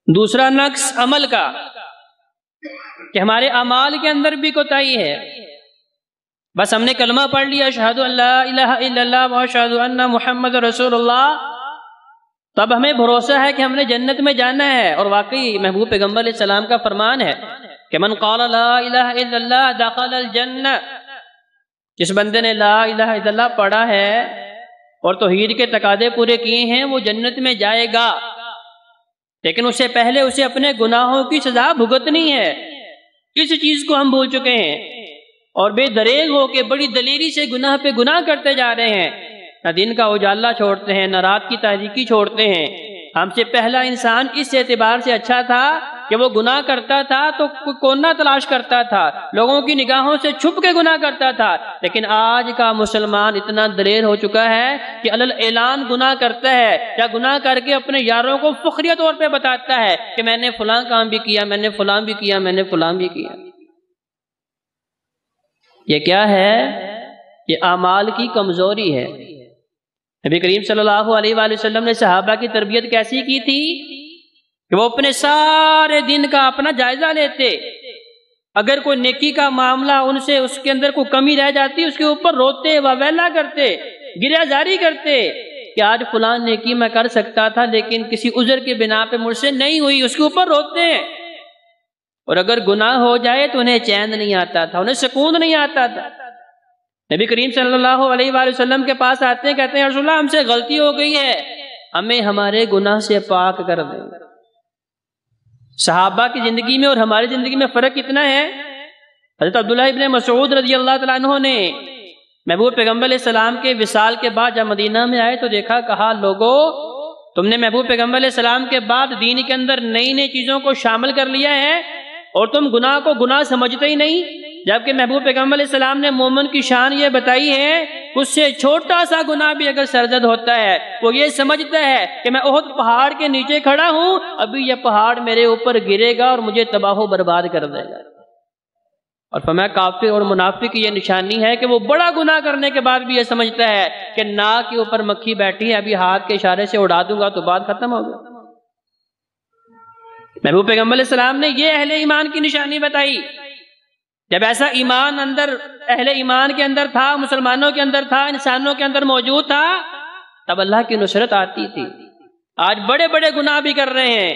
دوسرا نقص عمل کا کہ ہمارے اعمال کے اندر بھی کوتاہی ہے. بس ہم نے کلمہ پڑھ لیا اشہد ان لا الہ الا اللہ واشہد ان محمد رسول اللہ، تب ہمیں بھروسہ ہے کہ ہم نے جنت میں جانا ہے. اور واقعی محبوب پیغمبر علیہ السلام کا فرمان ہے کہ من قال لا الہ الا اللہ دخل الجنہ، جس بندے نے لا الہ الا اللہ پڑھا ہے اور توحید کے تقاضے پورے کیے ہیں وہ جنت میں جائے گا. لیکن اس سے پہلے اسے اپنے گناہوں کی سزا بھگتنی ہے. اس چیز کو ہم بھول چکے ہیں اور بے دریغ ہو کے بڑی دلیری سے گناہ پہ گناہ کرتے جا رہے ہیں. نہ دن کا اجالا چھوڑتے ہیں، نہ رات کی تاریکی چھوڑتے ہیں. ہم سے پہلا انسان اس اعتبار سے اچھا تھا کہ وہ گناہ کرتا تھا تو کونا تلاش کرتا تھا، لوگوں کی نگاہوں سے چھپ کے گناہ کرتا تھا. لیکن آج کا مسلمان اتنا دلیر ہو چکا ہے کہ علل اعلان گناہ کرتا ہے، یا گناہ کر کے اپنے یاروں کو فخریہ طور پہ بتاتا ہے کہ میں نے فلاں کام بھی کیا، میں نے فلاں بھی کیا، میں نے فلاں بھی کیا. یہ کیا ہے؟ یہ اعمال کی کمزوری ہے. نبی کریم صلی اللہ علیہ وآلہ وسلم نے صحابہ کی تربیت کیسی کی تھی کہ وہ اپنے سارے دن کا اپنا جائزہ لیتے. اگر کوئی نیکی کا معاملہ ان سے اس کے اندر کوئی کمی رہ جاتی اس کے اوپر روتے واویلا کرتے، گریہ زاری کرتے کہ آج فلاں نیکی میں کر سکتا تھا لیکن کسی عذر کے بنا پہ مجھ سے نہیں ہوئی، اس کے اوپر روتے ہیں. اور اگر گناہ ہو جائے تو انہیں چین نہیں آتا تھا، انہیں سکون نہیں آتا تھا. نبی کریم صلی اللہ علیہ وآلہ وسلم کے پاس آتے ہیں، کہتے ہیں رسول اللہ ہم سے غلطی ہو گئی ہے، ہمیں ہمارے گناہ سے پاک کر دیں. صحابہ کی زندگی میں اور ہماری زندگی میں فرق کتنا ہے. حضرت عبداللہ ابن مسعود رضی اللہ تعالیٰ عنہ نے محبوب پیغمبر علیہ السلام کے وصال کے بعد جب مدینہ میں آئے تو دیکھا، کہا لوگو تم نے محبوب پیغمبر علیہ السلام کے بعد دین کے اندر نئی نئی چیزوں کو شامل کر لیا ہے اور تم گناہ کو گناہ سمجھتے ہی نہیں. جبکہ محبوب پیغمبر علیہ السلام نے مومن کی شان یہ بتائی ہے، اس سے چھوٹا سا گناہ بھی اگر سرزد ہوتا ہے وہ یہ سمجھتا ہے کہ میں احد پہاڑ کے نیچے کھڑا ہوں، ابھی یہ پہاڑ میرے اوپر گرے گا اور مجھے تباہ و برباد کر دے گا. اور فرمایا کافر اور منافق کی یہ نشانی ہے کہ وہ بڑا گناہ کرنے کے بعد بھی یہ سمجھتا ہے کہ ناک کے اوپر مکھی بیٹھی ہے، ابھی ہاتھ کے اشارے سے اڑا دوں گا تو بات ختم ہو گیا. محبوب پیغمبر علیہ السلام نے یہ اہل ایمان کی نشانی بتائی. جب ایسا ایمان اہل ایمان کے اندر تھا، مسلمانوں کے اندر تھا، انسانوں کے اندر موجود تھا، تب اللہ کی نصرت آتی تھی. آج بڑے بڑے گناہ بھی کر رہے ہیں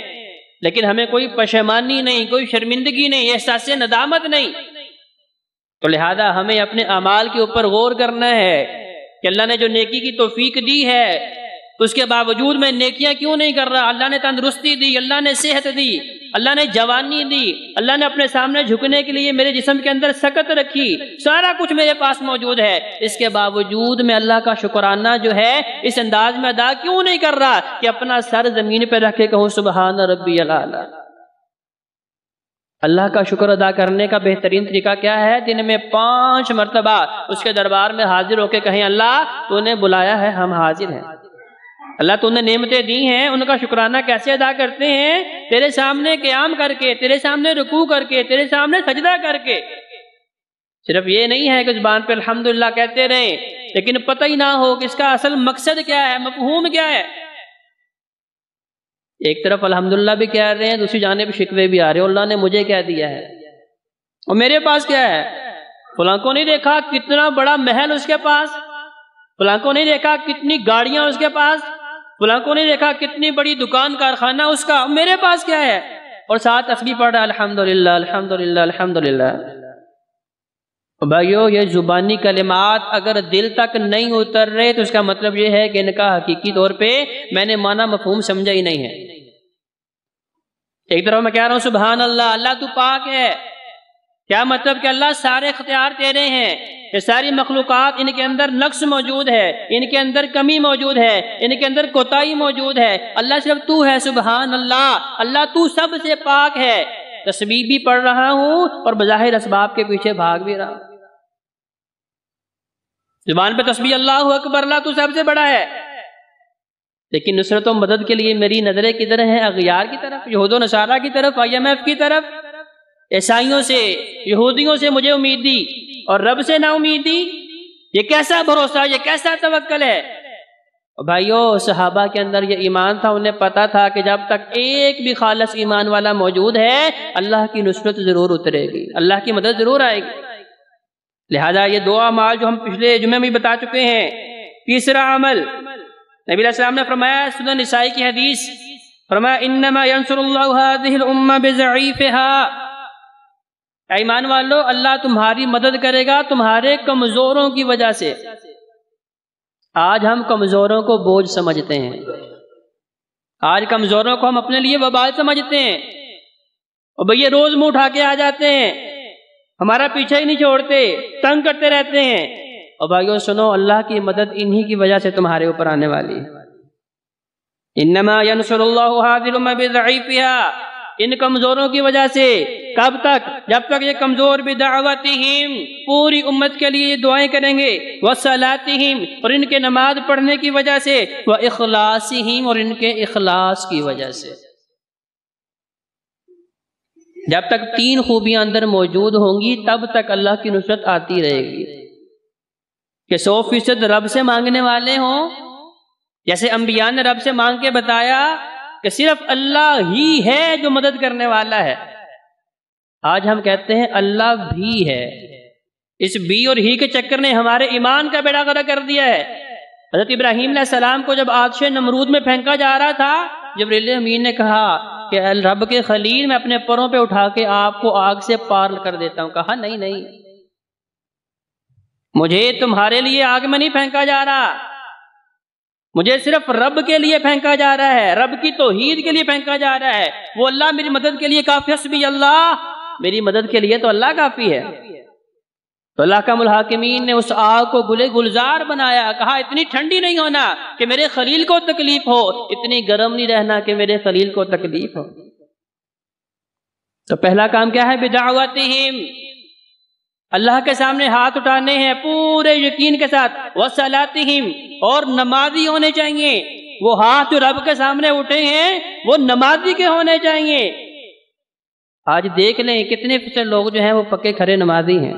لیکن ہمیں کوئی پشیمانی نہیں، کوئی شرمندگی نہیں، احساس ندامت نہیں. تو لہذا ہمیں اپنے اعمال کے اوپر غور کرنا ہے کہ اللہ نے جو نیکی کی توفیق دی ہے اس کے باوجود میں نیکیاں کیوں نہیں کر رہا. اللہ نے تندرستی دی، اللہ نے صحت دی، اللہ نے جوانی دی، اللہ نے اپنے سامنے جھکنے کے لیے میرے جسم کے اندر سکت رکھی، سارا کچھ میرے پاس موجود ہے. اس کے باوجود میں اللہ کا شکرانہ جو ہے اس انداز میں ادا کیوں نہیں کر رہا کہ اپنا سر زمین پہ رکھ کے کہوں سبحان ربی الاعلی. اللہ کا شکر ادا کرنے کا بہترین طریقہ کیا ہے؟ دن میں 5 مرتبہ اس کے دربار میں حاضر ہو کے کہیں اللہ تو نے بلایا ہے، ہم حاضر ہیں. اللہ تو نے نعمتیں دی ہیں، ان کا شکرانہ کیسے ادا کرتے ہیں؟ تیرے سامنے قیام کر کے، تیرے سامنے رکوع کر کے، تیرے سامنے سجدہ کر کے. صرف یہ نہیں ہے کہ زبان پہ الحمدللہ کہتے رہیں لیکن پتہ ہی نہ ہو کہ اس کا اصل مقصد کیا ہے، مفہوم کیا ہے. ایک طرف الحمدللہ بھی کہہ رہے ہیں، دوسری جانب شکوے بھی آ رہے ہیں، اللہ نے مجھے کیا دیا ہے اور میرے پاس کیا ہے. فلاں کو نہیں دیکھا کتنا بڑا محل اس کے پاس، فلاں کو نہیں دیکھا کتنی گاڑیاں اس کے پاس، فلاں کو نہیں دیکھا کتنی بڑی دکان کارخانہ اس کا، میرے پاس کیا ہے. اور ساتھ تسبیح پڑھ رہا الحمدللہ الحمدللہ الحمدللہ. بھائیو یہ زبانی کلمات اگر دل تک نہیں اتر رہے تو اس کا مطلب یہ ہے کہ ان کا حقیقی طور پہ میں نے معنی مفہوم سمجھا ہی نہیں ہے. ایک طرف میں کہہ رہا ہوں سبحان اللہ، اللہ تو پاک ہے، کیا مطلب کہ اللہ سارے اختیار تیرے ہیں، یہ ساری مخلوقات ان کے اندر نقص موجود ہے، ان کے اندر کمی موجود ہے، ان کے اندر کوتاہی موجود ہے، اللہ صرف تو ہے سبحان اللہ، اللہ تو سب سے پاک ہے. تسبیح بھی پڑھ رہا ہوں اور بظاہر اسباب کے پیچھے بھاگ بھی رہا ہوں. زبان پہ تسبیح اللہ اکبر، اللہ تو سب سے بڑا ہے، لیکن نصرت و مدد کے لیے میری نظریں کدھر ہیں؟ اغیار کی طرف، یہود و نصارہ کی طرف، IMF کی طرف. عیسائیوں سے، یہودیوں سے مجھے امید دی اور رب سے نہ امید دی. یہ کیسا بھروسہ، یہ کیسا توکل ہے؟ بھائیو صحابہ کے اندر یہ ایمان تھا، انہیں پتا تھا کہ جب تک ایک بھی خالص ایمان والا موجود ہے اللہ کی نصرت ضرور اترے گی، اللہ کی مدد ضرور آئے گی۔ لہذا یہ دو اعمال جو ہم پچھلے جمعے میں بتا چکے ہیں۔ تیسرا عمل نبی علیہ السلام نے فرمایا، سنن نسائی کی حدیث، فرمایا انما ینصر اللہ هذه الامہ بضعیفها، ایمان والو اللہ تمہاری مدد کرے گا تمہارے کمزوروں کی وجہ سے۔ آج ہم کمزوروں کو بوجھ سمجھتے ہیں، آج کمزوروں کو ہم اپنے لیے وبال سمجھتے ہیں، اور بھئی یہ روز منہ اٹھا کے آ جاتے ہیں، ہمارا پیچھے ہی نہیں چھوڑتے، تنگ کرتے رہتے ہیں۔ اور بھائیو سنو، اللہ کی مدد انہی کی وجہ سے تمہارے اوپر آنے والی ہے۔ انما ینصر اللہ هذه الامہ بضعیفها، ان کمزوروں کی وجہ سے۔ کب تک؟ جب تک یہ کمزور بدعوتہم، پوری امت کے لیے یہ دعائیں کریں گے، وصلاتہم، اور ان کے نماز پڑھنے کی وجہ سے، واخلاصہم، اور ان کے اخلاص کی وجہ سے۔ جب تک تین خوبیاں اندر موجود ہوں گی تب تک اللہ کی نصرت آتی رہے گی۔ کہ 100% رب سے مانگنے والے ہوں، جیسے انبیاء نے رب سے مانگ کے بتایا کہ صرف اللہ ہی ہے جو مدد کرنے والا ہے۔ آج ہم کہتے ہیں اللہ بھی ہے، اس بھی اور ہی کے چکر نے ہمارے ایمان کا بیڑا غرق کر دیا ہے۔ حضرت ابراہیم علیہ السلام کو جب آتش نمرود میں پھینکا جا رہا تھا، جبریل امین نے کہا کہ رب کے خلیل میں اپنے پروں پہ اٹھا کے آپ کو آگ سے پار کر دیتا ہوں، کہا نہیں نہیں، مجھے تمہارے لیے آگ میں نہیں پھینکا جا رہا، مجھے صرف رب کے لیے پھینکا جا رہا ہے، رب کی توحید کے لیے پھینکا جا رہا ہے۔ وہ اللہ میری مدد کے لیے کافی، حسبی اللہ، میری مدد کے لیے تو اللہ کافی ہے۔ تو اللہ کا الحاکمین نے اس آگ کو گلے گلزار بنایا، کہا اتنی ٹھنڈی نہیں ہونا کہ میرے خلیل کو تکلیف ہو، اتنی گرم نہیں رہنا کہ میرے خلیل کو تکلیف ہو۔ تو پہلا کام کیا ہے؟ بدعوتہم، اللہ کے سامنے ہاتھ اٹھانے ہیں پورے یقین کے ساتھ، وصلاتہم، اور نمازی ہونے چاہیے۔ وہ ہاتھ جو رب کے سامنے اٹھے ہیں وہ نمازی کے ہونے چاہیے۔ آج دیکھ لیں کتنے لوگ جو ہیں وہ پکے کھڑے نمازی ہیں،